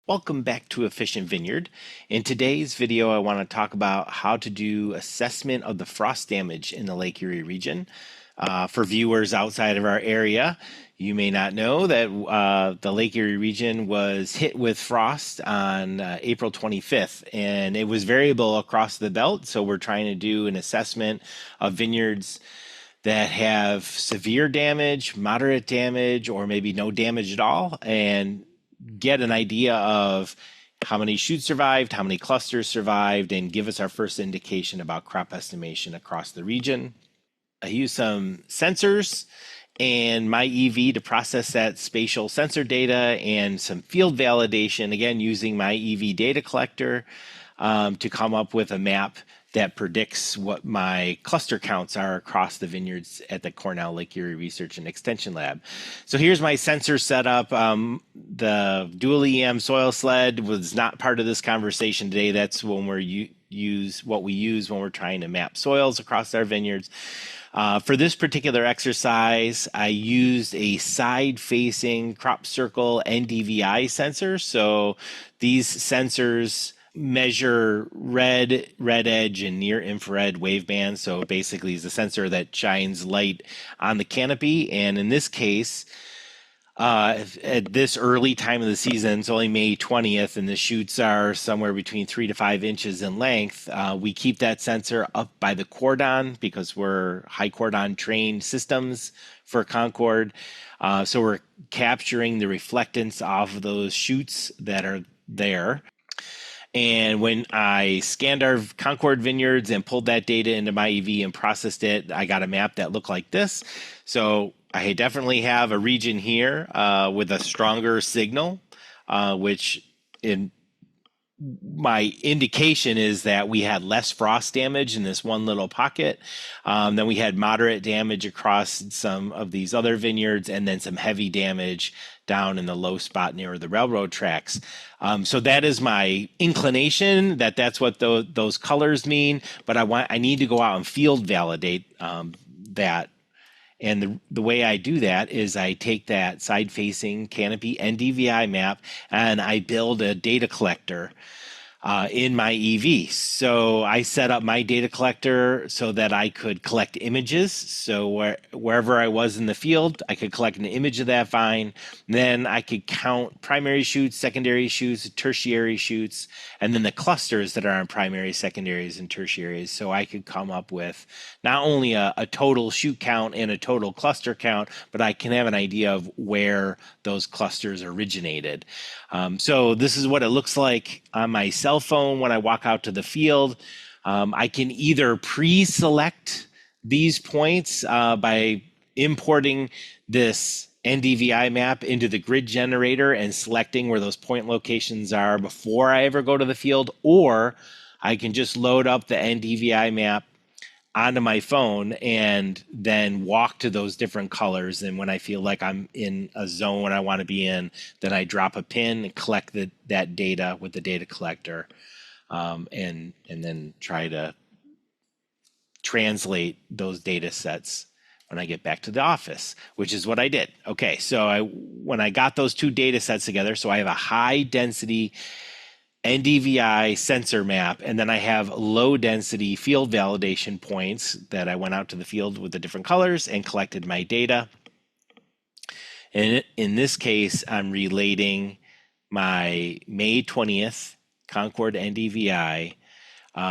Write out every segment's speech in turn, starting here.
Welcome back to Efficient Vineyard. In today's video, I want to talk about how to do assessment of the frost damage in the Lake Erie region. For viewers outside of our area, you may not know that the Lake Erie region was hit with frost on April 25th, and it was variable across the belt. So we're trying to do an assessment of vineyards that have severe damage, moderate damage, or maybe no damage at all, and get an idea of how many shoots survived, how many clusters survived, and give us our first indication about crop estimation across the region. I use some sensors and MyEV to process that spatial sensor data and some field validation, again, using MyEV data collector to come up with a map that predicts what my cluster counts are across the vineyards at the Cornell Lake Erie Research and Extension Lab. So here's my sensor setup. The dual EM soil sled was not part of this conversation today. That's when we use when we're trying to map soils across our vineyards. For this particular exercise, I used a side-facing crop circle NDVI sensor. So these sensors measure red edge and near infrared wavebands. So basically it's a sensor that shines light on the canopy. And in this case, at this early time of the season, it's only May 20th, and the shoots are somewhere between 3 to 5 inches in length. We keep that sensor up by the cordon because we're high cordon trained systems for Concord. So we're capturing the reflectance off of those shoots that are there. And when I scanned our Concord vineyards and pulled that data into MyEV and processed it, I got a map that looked like this. So I definitely have a region here with a stronger signal, which in my indication is that we had less frost damage in this one little pocket. Then we had moderate damage across some of these other vineyards, and then some heavy damage down in the low spot near the railroad tracks. So that is my inclination that that's what those colors mean. But I need to go out and field validate that. And the way I do that is I take that side-facing canopy NDVI map and I build a data collector in MyEV. So I set up my data collector so that I could collect images. So wherever I was in the field, I could collect an image of that vine. Then I could count primary shoots, secondary shoots, tertiary shoots, and then the clusters that are on primary, secondaries, and tertiaries. So I could come up with not only a total shoot count and a total cluster count, but I can have an idea of where those clusters originated. So this is what it looks like on my cell phone when I walk out to the field. I can either pre-select these points by importing this NDVI map into the grid generator and selecting where those point locations are before I ever go to the field, or I can just load up the NDVI map onto my phone and then walk to those different colors. And when I feel like I'm in a zone I want to be in, then I drop a pin and collect that data with the data collector, and then try to translate those data sets when I get back to the office, which is what I did. Okay, so when I got those two data sets together, so I have a high density NDVI sensor map, and then I have low density field validation points that I went out to the field with the different colors and collected my data. And in this case, I'm relating my May 20th Concord NDVI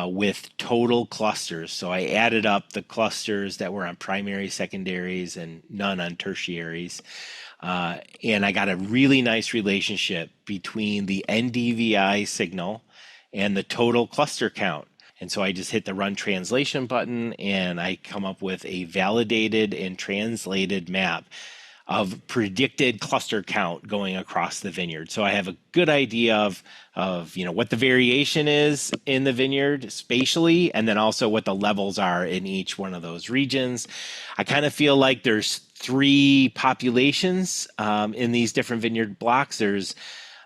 with total clusters. So I added up the clusters that were on primary, secondaries, and none on tertiaries. And I got a really nice relationship between the NDVI signal and the total cluster count. And so I just hit the run translation button and I come up with a validated and translated map of predicted cluster count going across the vineyard. So I have a good idea of what the variation is in the vineyard spatially, and then also what the levels are in each one of those regions. I kind of feel like there's three populations in these different vineyard blocks. There's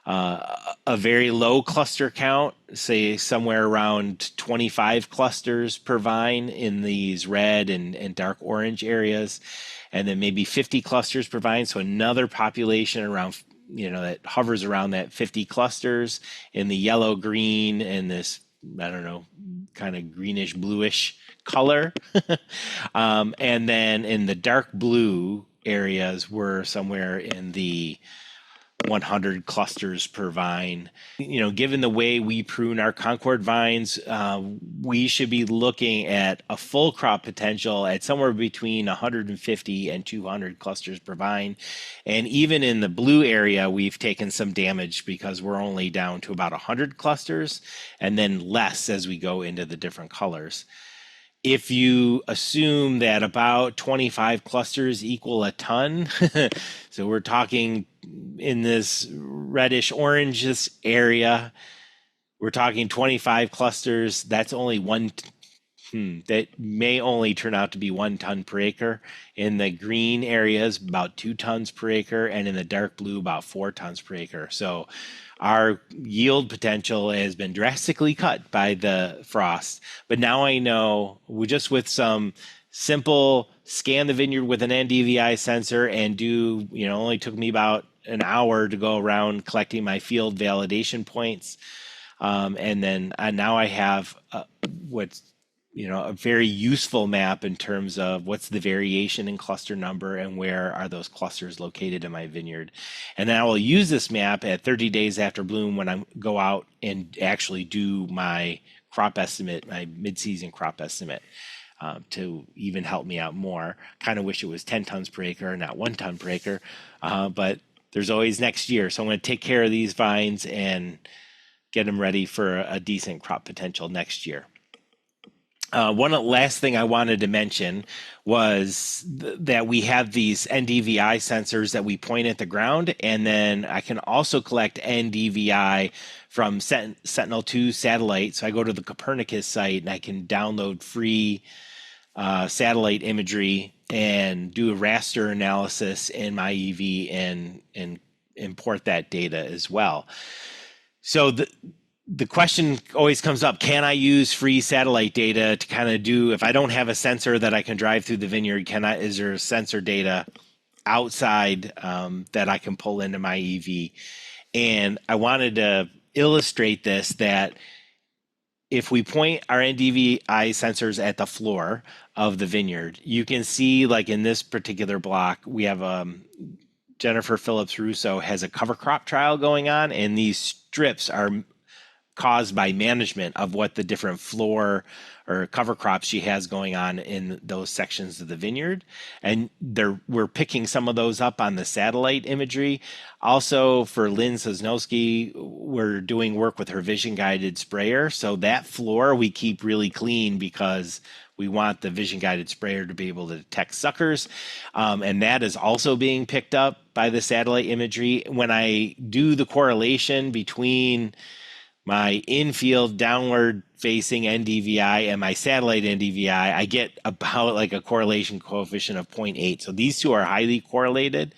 a very low cluster count, say somewhere around 25 clusters per vine in these red and dark orange areas, and then maybe 50 clusters per vine. So another population around that hovers around that 50 clusters in the yellow, green, and this, I don't know, kind of greenish bluish color. And then in the dark blue areas, we're somewhere in the 100 clusters per vine. Given the way we prune our Concord vines, we should be looking at a full crop potential at somewhere between 150 and 200 clusters per vine. And even in the blue area, we've taken some damage because we're only down to about 100 clusters and then less as we go into the different colors. If you assume that about 25 clusters equal a ton, so we're talking in this reddish orange area, we're talking 25 clusters, that's only that may only turn out to be 1 ton per acre. In the green areas, about 2 tons per acre, and in the dark blue, about 4 tons per acre. So our yield potential has been drastically cut by the frost. But now I know, just with some simple scan the vineyard with an NDVI sensor and only took me about an hour to go around collecting my field validation points. And then now I have what's a very useful map in terms of what's the variation in cluster number and where are those clusters located in my vineyard. And then I will use this map at 30 days after bloom when I go out and actually do my crop estimate, my mid-season crop estimate, to even help me out more. Kind of wish it was 10 tons per acre, not 1 ton per acre, but there's always next year. So I'm going to take care of these vines and get them ready for a decent crop potential next year. One last thing I wanted to mention was that we have these NDVI sensors that we point at the ground, and then I can also collect NDVI from Sentinel-2 satellite. So I go to the Copernicus site and I can download free satellite imagery and do a raster analysis in MyEV and import that data as well. So the question always comes up, can I use free satellite data to kind of do, if I don't have a sensor that I can drive through the vineyard, is there sensor data outside that I can pull into MyEV? And I wanted to illustrate this, that if we point our NDVI sensors at the floor of the vineyard, you can see, like in this particular block, we have Jennifer Phillips Russo has a cover crop trial going on, and these strips are caused by management of what the different floor or cover crops she has going on in those sections of the vineyard. And we're picking some of those up on the satellite imagery. Also for Lynn Sosnowski, we're doing work with her vision guided sprayer. So that floor we keep really clean because we want the vision guided sprayer to be able to detect suckers. And that is also being picked up by the satellite imagery. When I do the correlation between my infield downward facing NDVI and my satellite NDVI, I get about like a correlation coefficient of 0.8. So these two are highly correlated.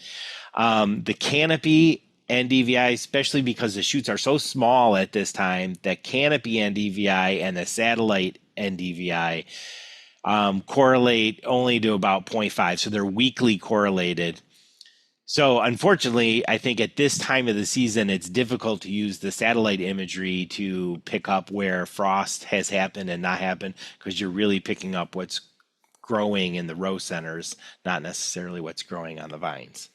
The canopy NDVI, especially because the shoots are so small at this time, the canopy NDVI and the satellite NDVI correlate only to about 0.5. So they're weakly correlated. So unfortunately, I think at this time of the season, it's difficult to use the satellite imagery to pick up where frost has happened and not happened, because you're really picking up what's growing in the row centers, not necessarily what's growing on the vines.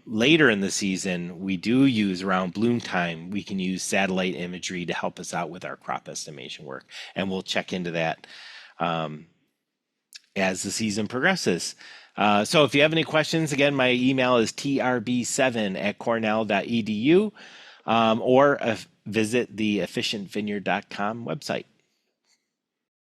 Later in the season, we do use around bloom time, we can use satellite imagery to help us out with our crop estimation work. And we'll check into that as the season progresses. So if you have any questions, again, my email is trb7@cornell.edu, or visit the efficientvineyard.com website.